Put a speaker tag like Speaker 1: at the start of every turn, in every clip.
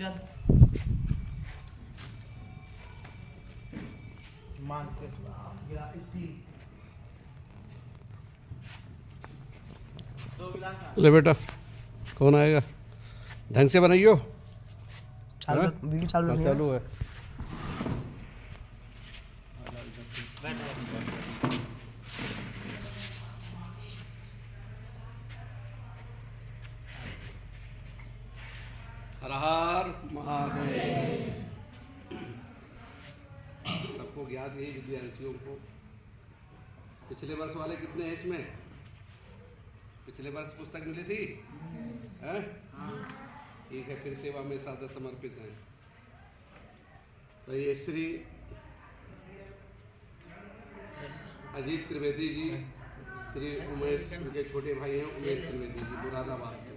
Speaker 1: जल मान के गिलास स्टील 2 गिलास।
Speaker 2: ले बेटा, कौन आएगा? ढंग से बनाइयो।
Speaker 3: चालू
Speaker 2: हाँ?
Speaker 3: वीडियो चालू
Speaker 2: हाँ,
Speaker 3: नहीं
Speaker 2: चालू है। हर हर महादेव। सबको ज्ञात है विद्यार्थियों को। पिछले वर्ष वाले कितने हैं इसमें? पिछले वर्ष पुस्तक मिली थी हैं? ठीक है, फिर सेवा में सादा समर्पित हैं। तो ये श्री अजीत त्रिवेदी जी, श्री उमेश, उनके छोटे भाई हैं उमेश त्रिवेदी जी मुरादाबाद के,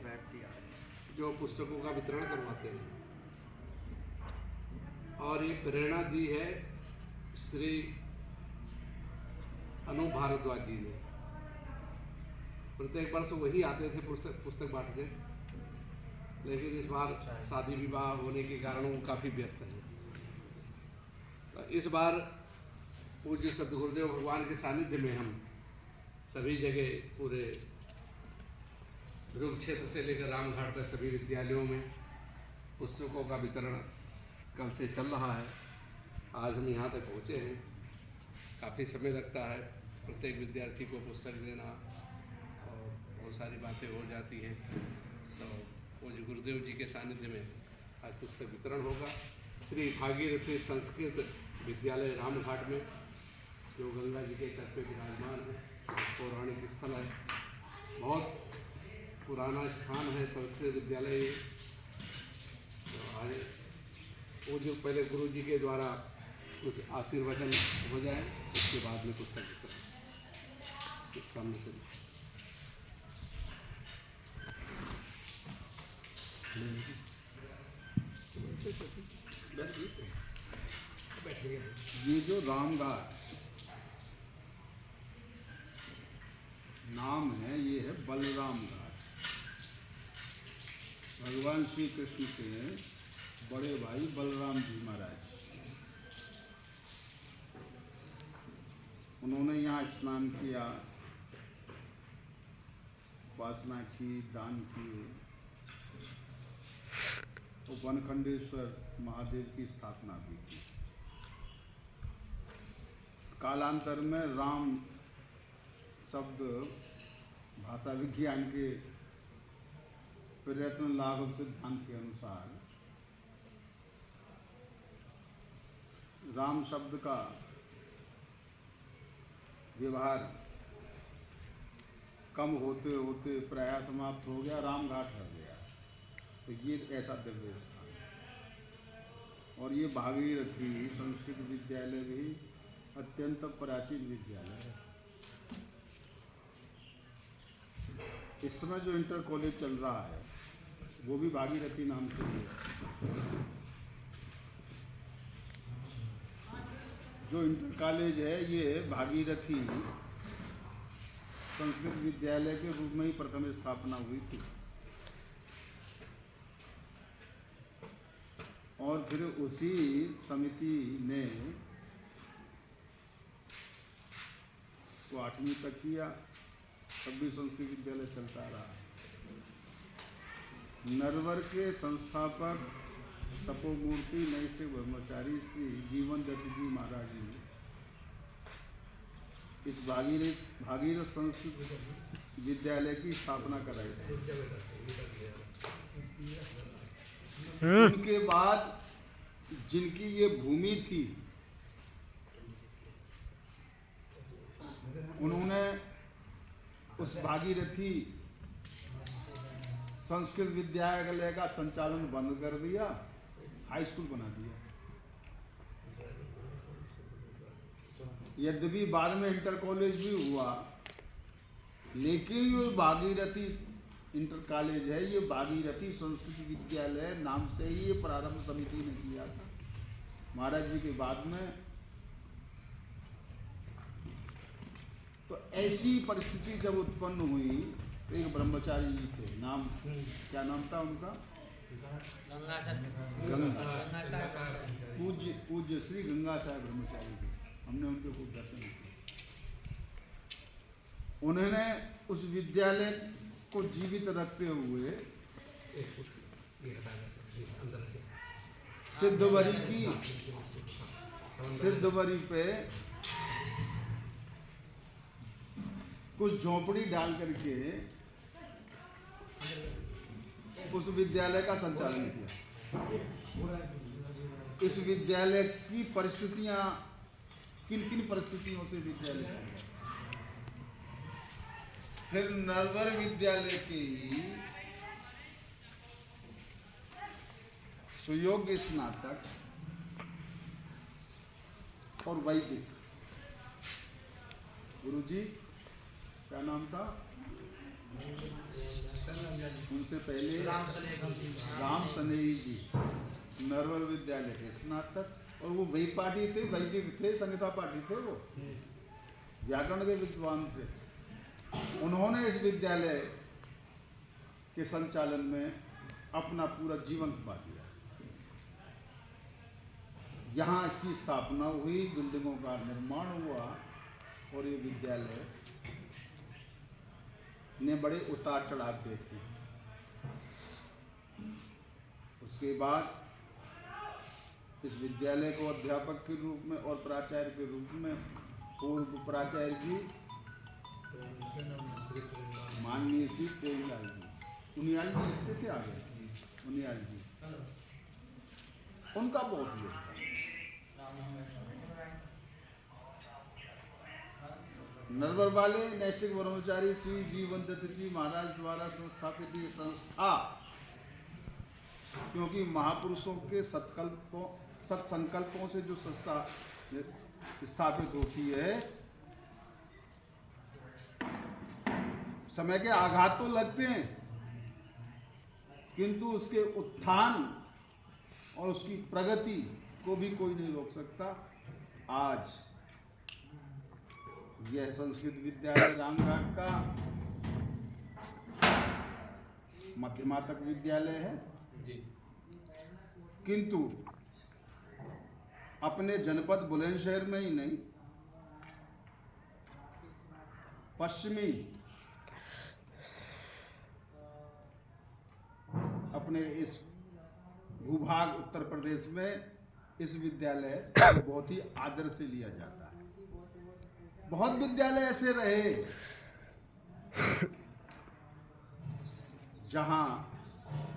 Speaker 2: जो पुस्तकों का वितरण करवाते हैं। और ये प्रेरणा दी है श्री अनु भारद्वाज जी ने। प्रत्येक वर्ष वही आते थे पुस्तक बांटने, लेकिन इस बार शादी विवाह होने के कारण वो काफ़ी व्यस्त हैं। तो इस बार पूज्य सद्गुरुदेव भगवान के सानिध्य में हम सभी जगह पूरे ध्रुव क्षेत्र से लेकर रामघाट तक सभी विद्यालयों में पुस्तकों का वितरण कल से चल रहा है। आज हम यहाँ तक पहुँचे हैं। काफ़ी समय लगता है प्रत्येक विद्यार्थी को पुस्तक देना और बहुत सारी बातें हो जाती हैं। तो पूज्य गुरुदेव जी के सानिध्य में आज पुस्तक वितरण होगा। श्री भागीरथी संस्कृत विद्यालय रामघाट में, जो गंगा जी के तट पे विराजमान है, पौराणिक स्थल है, बहुत पुराना स्थान है संस्कृत विद्यालय। तो आज वो जो पहले गुरु जी के द्वारा कुछ आशीर्वचन हो जाए, उसके बाद में पुस्तक वितरण सामने से।
Speaker 4: ये जो रामघाट नाम है, ये है बलराम घाट। भगवान श्री कृष्ण के बड़े भाई बलराम जी महाराज, उन्होंने यहाँ स्नान किया, उपासना की, दान किए, और वनखंडेश्वर महादेव की स्थापना भी की। कालांतर में राम शब्द भाषा विज्ञान के प्रयत्न लाघव सिद्धांत के अनुसार राम शब्द का व्यवहार कम होते होते प्रायः समाप्त हो गया, रामघाट रह गया। तो ये ऐसा दिव्य स्थान है। और ये भागीरथी संस्कृत विद्यालय भी अत्यंत प्राचीन विद्यालय है। इस समय जो इंटर कॉलेज चल रहा है वो भी भागीरथी नाम से ही है। जो इंटर कॉलेज है ये भागीरथी संस्कृत विद्यालय के रूप में ही प्रथम स्थापना हुई थी, और फिर उसी समिति ने इसको 8वीं तक किया, तब भी संस्कृत विद्यालय चलता रहा। नरवर के संस्थापक तपोमूर्ति नैष्ठिक ब्रह्मचारी श्री जीवन दत्त जी महाराज ने इस भागीरथ संस्कृत विद्यालय की स्थापना कराई थी। उनके बाद जिनकी ये भूमि थी, उन्होंने उस भागीरथी संस्कृत विद्यालय का संचालन बंद कर दिया, हाई स्कूल बना दिया। यद्यपि बाद में इंटर कॉलेज भी हुआ, लेकिन ये भागीरथी इंटर कॉलेज है, ये भागीरथी संस्कृत विद्यालय नाम से ही ये प्रारंभ समिति ने किया था महाराज जी के बाद में। तो ऐसी परिस्थिति जब उत्पन्न हुई, तो एक ब्रह्मचारी जी थे, नाम क्या नाम था उनका? पूज्य श्री गंगा साहेब ब्रह्मचारी जी, हमने उनके खूब दर्शन किए। उन्होंने उस विद्यालय को जीवित रखते हुए सिद्धवरी पे कुछ झोपड़ी डाल करके उस विद्यालय का संचालन किया। इस विद्यालय की परिस्थितियां, किन किन परिस्थितियों से विद्यालय, फिर नरवर विद्यालय की सुयोग्य स्नातक और वैदिक, गुरुजी क्या नाम था उनसे पहले, राम सनेही जी, नरवर विद्यालय के स्नातक, और वो वही पाठी थे, वैदिक थे, संहिता पाठी थे, वो व्याकरण के विद्वान थे। उन्होंने इस विद्यालय के संचालन में अपना पूरा जीवन खपा दिया। यहाँ इसकी स्थापना हुई, बिल्डिंगों का निर्माण हुआ, और ये विद्यालय ने बड़े उतार चढ़ाव देखे। उसके बाद इस विद्यालय को अध्यापक के रूप में और प्राचार्य के रूप में पूर्व प्राचार्य जी माननीय श्री प्रेमलाल जी, उनियाल जी लिखते थे आगे, उनियाल जी, उनका बहुत योगदान। नरवर वाले नैष्ठिक ब्रह्मचारी श्री जीवन दत्त जी महाराज द्वारा संस्थापित ये संस्था, क्योंकि महापुरुषों के सत्संकल्पों से जो संस्था स्थापित होती है, समय के आघात तो लगते हैं, किंतु उसके उत्थान और उसकी प्रगति को भी कोई नहीं रोक सकता। आज यह संस्कृत विद्यालय रामघाट का मध्यमातक विद्यालय है, किंतु अपने जनपद बुलंदशहर में ही नहीं, पश्चिमी अपने इस भूभाग उत्तर प्रदेश में इस विद्यालय को बहुत ही आदर से लिया जाता है। बहुत विद्यालय ऐसे रहे जहां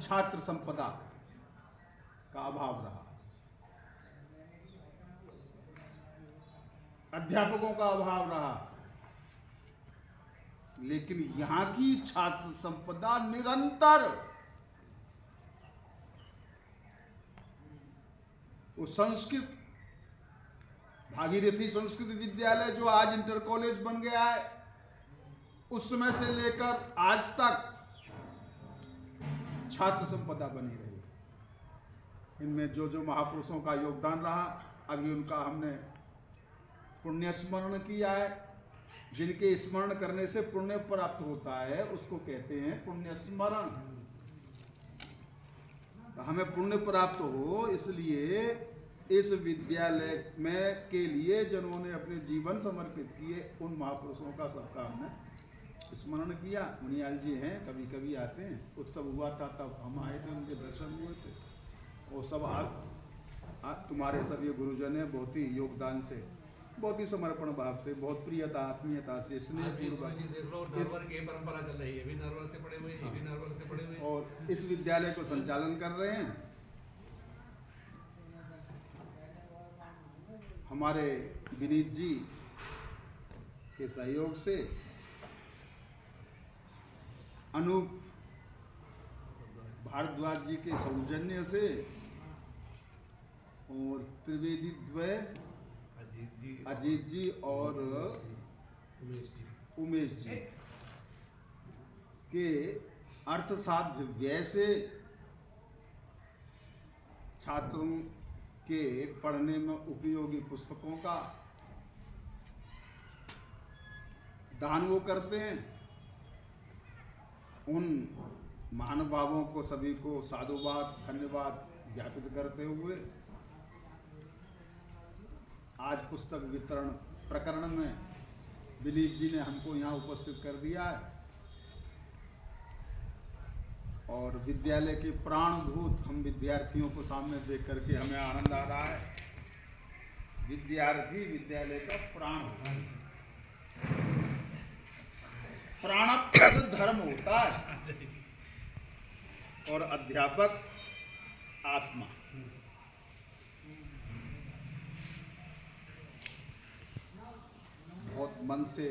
Speaker 4: छात्र संपदा का अभाव रहा, अध्यापकों का अभाव रहा, लेकिन यहां की छात्र संपदा निरंतर वो संस्कृत भागीरथी संस्कृत विद्यालय जो आज इंटर कॉलेज बन गया है, उस समय से लेकर आज तक छात्र संपदा बनी रही। इनमें जो जो महापुरुषों का योगदान रहा, अभी उनका हमने पुण्य स्मरण किया है। जिनके स्मरण करने से पुण्य प्राप्त होता है, उसको कहते हैं पुण्य स्मरण। तो हमें पुण्य प्राप्त हो, इसलिए इस विद्यालय में के लिए जिन्होंने अपने जीवन समर्पित किए, उन महापुरुषों का सबका हमने स्मरण किया। मुनियाल जी हैं, कभी कभी आते हैं, उत्सव हुआ था तब हम आए थे, उनके दर्शन हुए थे। वो सब तुम्हारे सब ये गुरुजन है, बहुत ही योगदान से, बहुत ही समर्पण भाव से, बहुत प्रियता आत्मीयता से, स्नेह
Speaker 2: परंपरा चल रही है, भी नरवर से पड़े हुए, भी नरवर से पड़े हुए,
Speaker 4: और इस विद्यालय को संचालन कर रहे हैं हमारे विनीत जी के सहयोग से, अनूप भारद्वाज जी के सौजन्य से, और त्रिवेदी द्वय अजीत जी और उमेश जी के अर्थसाध्य व्यय से छात्रों के पढ़ने में उपयोगी पुस्तकों का दान वो करते हैं। उन महानुभावों को सभी को साधुवाद धन्यवाद ज्ञापित करते हुए आज पुस्तक वितरण प्रकरण में दिलीप जी ने हमको यहाँ उपस्थित कर दिया है और विद्यालय के प्राणभूत हम विद्यार्थियों को सामने देख करके हमें आनंद आ रहा है। विद्यार्थी विद्यालय का प्राणप्रद धर्म होता है और अध्यापक आत्मा। बहुत मन से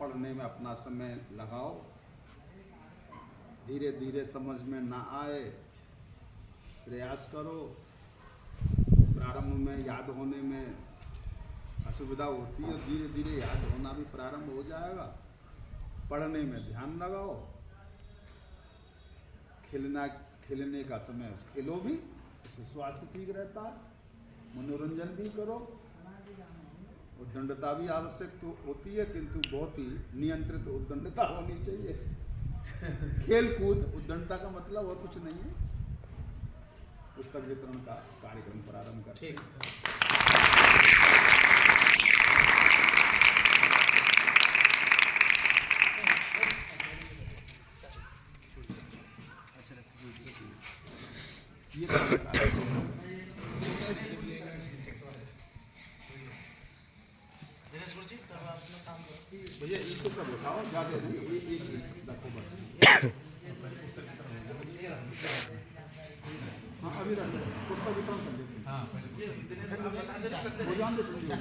Speaker 4: पढ़ने में अपना समय लगाओ, धीरे धीरे समझ में ना आए प्रयास करो। प्रारंभ में याद होने में असुविधा होती है, धीरे धीरे याद होना भी प्रारंभ हो जाएगा। पढ़ने में ध्यान लगाओ, खेलने का समय खेलो भी, उससे स्वास्थ्य ठीक रहता है, मनोरंजन भी करो। उद्दंडता भी आवश्यक तो होती है, किंतु बहुत ही नियंत्रित उद्दंडता होनी चाहिए। खेल कूद उद्दंडता का मतलब और कुछ नहीं है। पुस्तक वितरण का कार्यक्रम प्रारंभ करते हैं। ये
Speaker 1: दिनेश गुरु जी कब आप अपना काम करो।
Speaker 4: भैया इसे सब उठाओ, ज्यादा नहीं, एक रखो बस। हाँ अभी रख लो, पुस्तक वितरण कर देते हैं।
Speaker 1: हाँ पहले
Speaker 4: हो जान दे समझिए।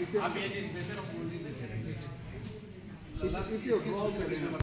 Speaker 4: इसे
Speaker 1: आप ये देते रहो, बोल ही देते रहिए।
Speaker 4: इसे उठाओ।